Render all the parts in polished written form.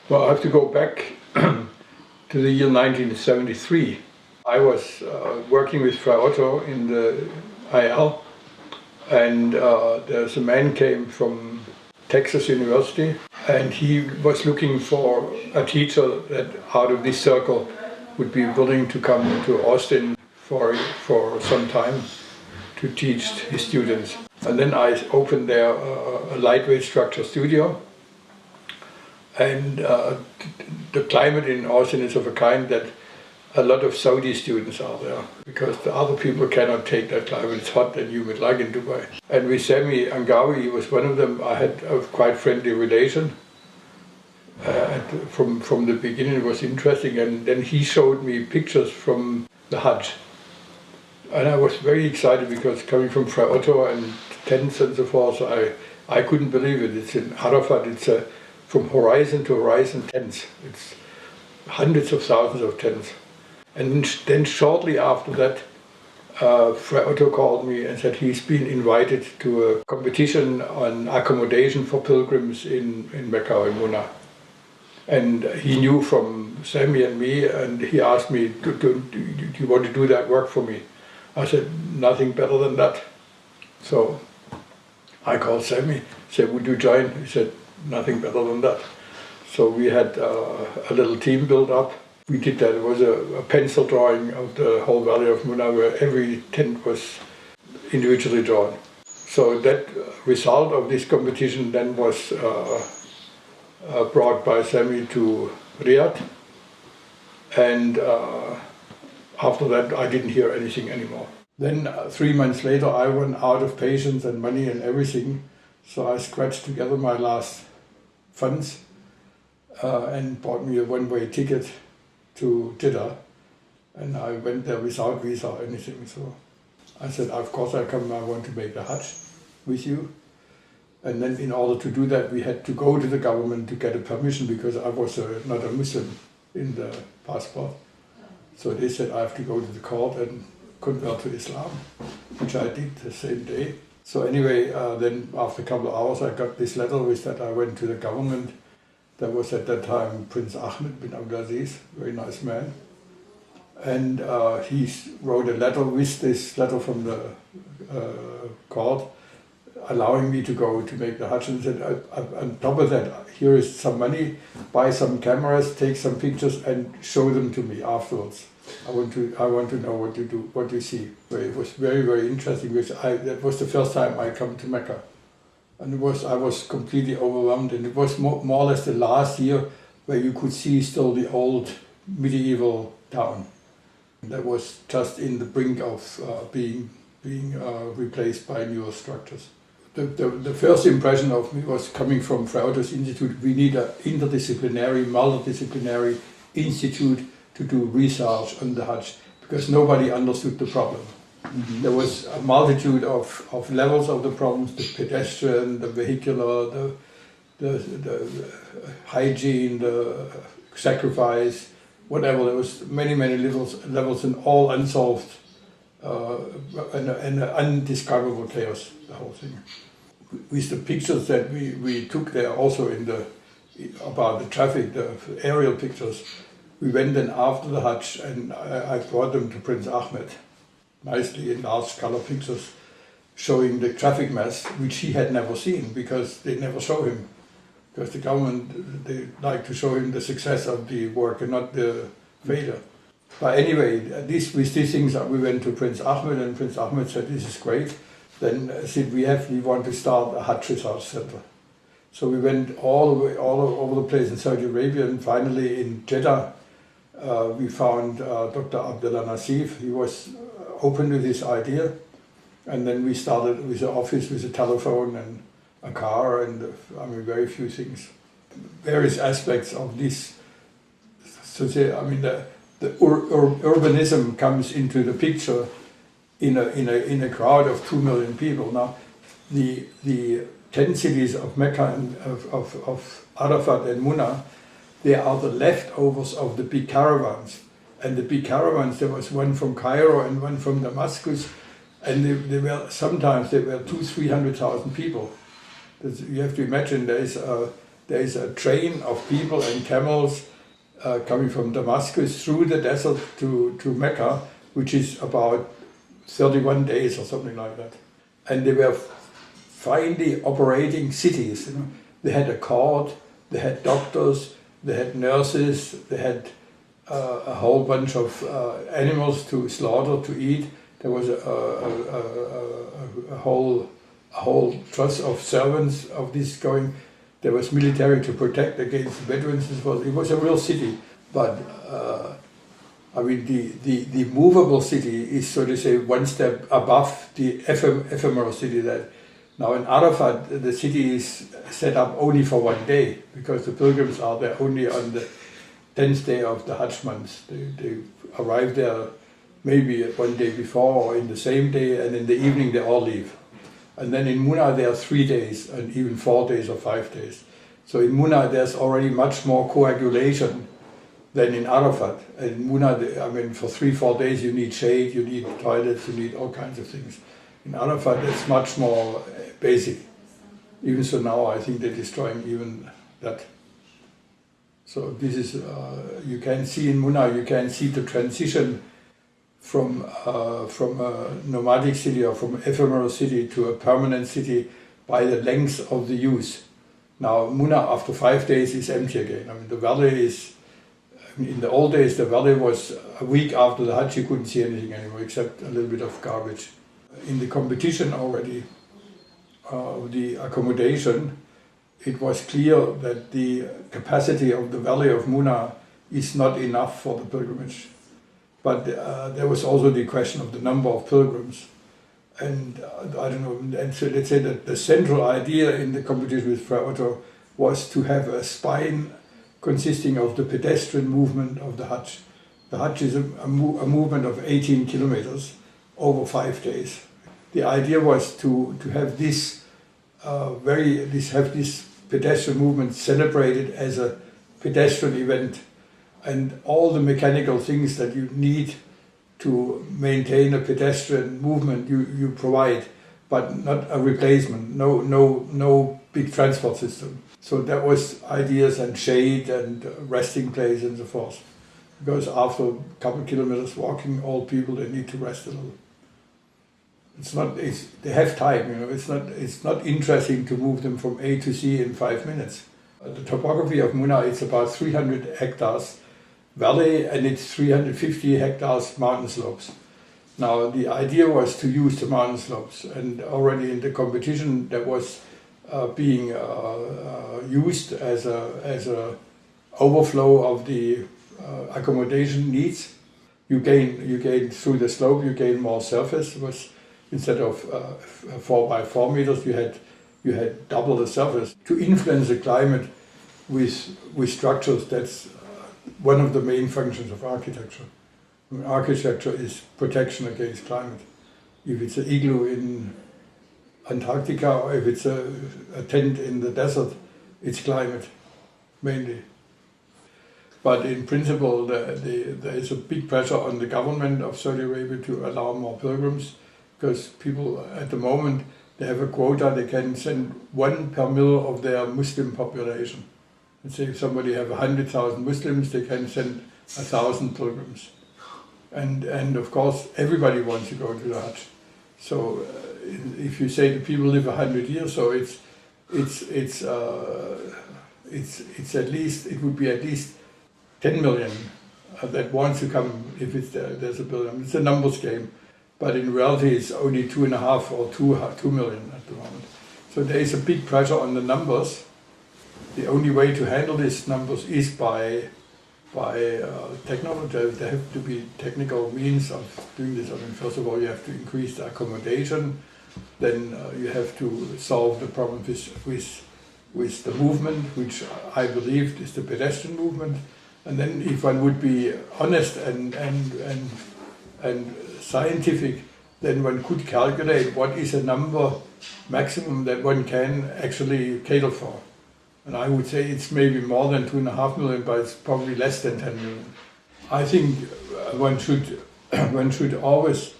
Well, I have to go back to the year 1973. I was working with Frau Otto in the IL, and there's a man came from Texas University, and he was looking for a teacher that out of this circle would be willing to come to Austin for some time to teach his students. And then I opened there a lightweight structure studio. And the climate in Austin is of a kind that a lot of Saudi students are there, because the other people cannot take that climate. It's hot and humid, like in Dubai. And with Sami Angawi, he was one of them. I had a quite friendly relation. From the beginning it was interesting, and then he showed me pictures from the Hajj. And I was very excited because coming from Frau Otto and tents and so forth, I couldn't believe it. It's in Arafat, it's from horizon to horizon tents. It's hundreds of thousands of tents. And then shortly after that, Frau Otto called me and said he's been invited to a competition on accommodation for pilgrims in Mecca and Muna. And he knew from Sami and me, and he asked me, do you want to do that work for me? I said, nothing better than that. So I called Sami, said, would you join? He said, nothing better than that. So we had a little team built up. We did that. It was a pencil drawing of the whole valley of Muna, where every tent was individually drawn. So that result of this competition then was brought by Sami to Riyadh, and after that I didn't hear anything anymore. Then 3 months later I went out of patience and money and everything, so I scratched together my last funds and bought me a one-way ticket to Jeddah, and I went there without visa or anything. So I said, of course I come, I want to make the Hajj with you. And then in order to do that, we had to go to the government to get a permission, because I was not a Muslim in the passport. So they said I have to go to the court and convert to Islam, which I did the same day. So anyway, then after a couple of hours I got this letter with that I went to the government. There was at that time Prince Ahmed bin Abdulaziz, very nice man. And he wrote a letter with this letter from the court, allowing me to go to make the Hajj, and said, on top of that, here is some money, buy some cameras, take some pictures and show them to me afterwards. I want to know what you do, what you see. It was very, very interesting, because that was the first time I come to Mecca. And I was completely overwhelmed, and it was more or less the last year where you could see still the old medieval town. That was just in the brink of being replaced by newer structures. The first impression of me was coming from Frau Otto's Institute. We need an interdisciplinary, multidisciplinary institute to do research on the Hajj, because nobody understood the problem. Mm-hmm. There was a multitude of levels of the problems: the pedestrian, the vehicular, the hygiene, the sacrifice, whatever. There was many levels and all unsolved, and undescribable chaos, the whole thing. With the pictures that we took there also about the traffic, the aerial pictures, we went then after the Hajj, and I brought them to Prince Ahmed, nicely in large color pictures, showing the traffic mass, which he had never seen, because they never show him. Because the government, they like to show him the success of the work and not the failure. But anyway, with these things, we went to Prince Ahmed, and Prince Ahmed said, this is great. Then said, we want to start a Hajj Research Center. So we went all over the place in Saudi Arabia, and finally in Jeddah, we found Dr. Abdullah Nassif. He was open to this idea, and then we started with an office, with a telephone and a car, and very few things. Various aspects of this. So the urbanism comes into the picture in a crowd of 2 million people. Now, the 10 cities of Mecca and of Arafat and Muna, they are the leftovers of the big caravans. And the big caravans, there was one from Cairo and one from Damascus, and sometimes there were 200,000–300,000 people. You have to imagine there is there is a train of people and camels coming from Damascus through the desert to Mecca, which is about 31 days or something like that. And they were finely operating cities. You know. They had a court, they had doctors, they had nurses, they had a whole bunch of animals to slaughter, to eat. There was a whole trust of servants of this going. There was military to protect against veterans. It was a real city, but I mean the movable city is, so to say, one step above the ephemeral city. That now in Arafat the city is set up only for one day, because the pilgrims are there only on the 10th day of the Hajj month. They arrive there maybe one day before or in the same day, and in the evening they all leave. And then in Muna there are 3 days, and even 4 days or 5 days. So in Muna there's already much more coagulation than in Arafat. And in Muna, I mean, for 3-4 days you need shade, you need toilets, you need all kinds of things. In Arafat it's much more basic. Even so now I think they're destroying even that. So this is, you can see in Muna, you can see the transition from a nomadic city or from an ephemeral city to a permanent city by the length of the use. Now Muna after 5 days is empty again. I mean, the valley is, in the old days the valley was, a week after the Hajj you couldn't see anything anymore except a little bit of garbage. In the competition already, the accommodation, it was clear that the capacity of the valley of Muna is not enough for the pilgrimage. But there was also the question of the number of pilgrims. And I don't know, and so let's say that the central idea in the competition with Fra Otto was to have a spine consisting of the pedestrian movement of the Hajj. The Hajj is a movement of 18 kilometers over 5 days. The idea was to have this this pedestrian movement celebrated as a pedestrian event, and all the mechanical things that you need to maintain a pedestrian movement you provide, but not a replacement, no big transport system. So that was ideas and shade and resting place and so forth. Because after a couple of kilometers walking, old people, they need to rest a little. They have time, you know. It's not interesting to move them from A to C in 5 minutes. The topography of Muna, it's about 300 hectares valley, and it's 350 hectares mountain slopes. Now the idea was to use the mountain slopes, and already in the competition that was being used as a overflow of the accommodation needs. You gain through the slope, you gain more surface. It was, instead of 4 by 4 meters, you had double the surface. To influence the climate with structures, that's one of the main functions of architecture. I mean, architecture is protection against climate. If it's an igloo in Antarctica or if it's a tent in the desert, it's climate, mainly. But in principle, there is a big pressure on the government of Saudi Arabia to allow more pilgrims, because people at the moment, they have a quota, they can send 1 per mil of their Muslim population. Let's say if somebody have 100,000 Muslims, they can send 1,000 pilgrims. And of course, everybody wants to go to the Hajj. So if you say the people live 100 years, so it's at least, it would be at least 10 million that wants to come if there's a pilgrim. It's a numbers game, but in reality it's only 2.5 or 2 million at the moment. So there is a big pressure on the numbers. The only way to handle these numbers is by technology. There have to be technical means of doing this. I mean, first of all, you have to increase the accommodation. Then you have to solve the problem with the movement, which I believe is the pedestrian movement. And then, if one would be honest and scientific, then one could calculate what is a number maximum that one can actually cater for. And I would say it's maybe more than 2.5 million, but it's probably less than 10 million. I think one should always,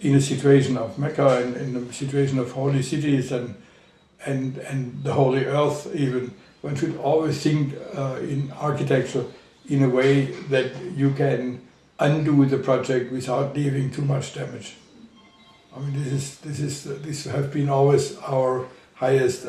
in a situation of Mecca and in a situation of holy cities and the Holy Earth even, one should always think in architecture in a way that you can undo the project without leaving too much damage. I mean, this has been always our highest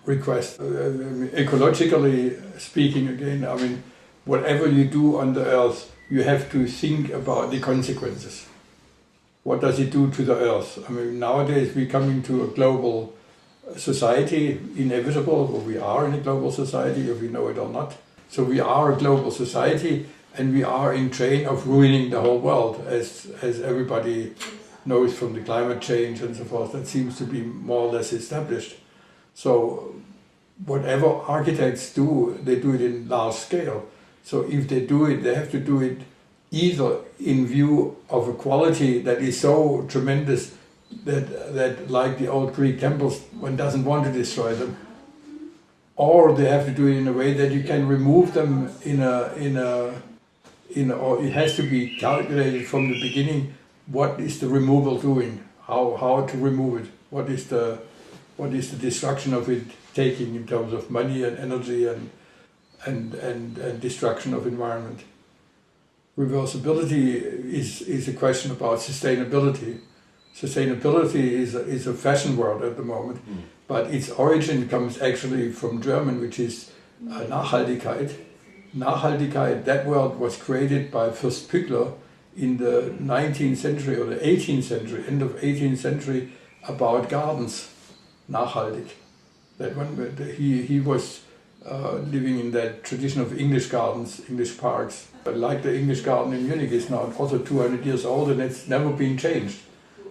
request. Ecologically speaking, again, I mean, whatever you do on the earth, you have to think about the consequences. What does it do to the earth? I mean, nowadays we're coming to a global society, inevitable, or we are in a global society, if we know it or not. So we are a global society, and we are in train of ruining the whole world, as everybody knows from the climate change and so forth. That seems to be more or less established. So whatever architects do, they do it in large scale. So if they do it, they have to do it either in view of a quality that is so tremendous that like the old Greek temples, one doesn't want to destroy them, or they have to do it in a way that you can remove them or it has to be calculated from the beginning. What is the removal doing? How to remove it? What is the destruction of it taking in terms of money and energy and destruction of environment? Reversibility is a question about sustainability. Sustainability is a fashion word at the moment, but its origin comes actually from German, which is Nachhaltigkeit. Nachhaltigkeit, that word was created by Fürst Pückler in the 19th century or the 18th century, end of 18th century, about gardens. Nachhaltig. That one, he was living in that tradition of English gardens, English parks. But like the English garden in Munich is now also 200 years old and it's never been changed.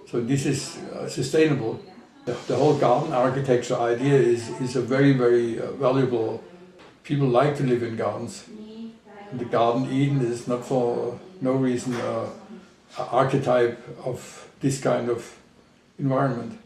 So this is sustainable. The whole garden architecture idea is a very, very valuable. People like to live in gardens. The Garden Eden is not for no reason an archetype of this kind of environment.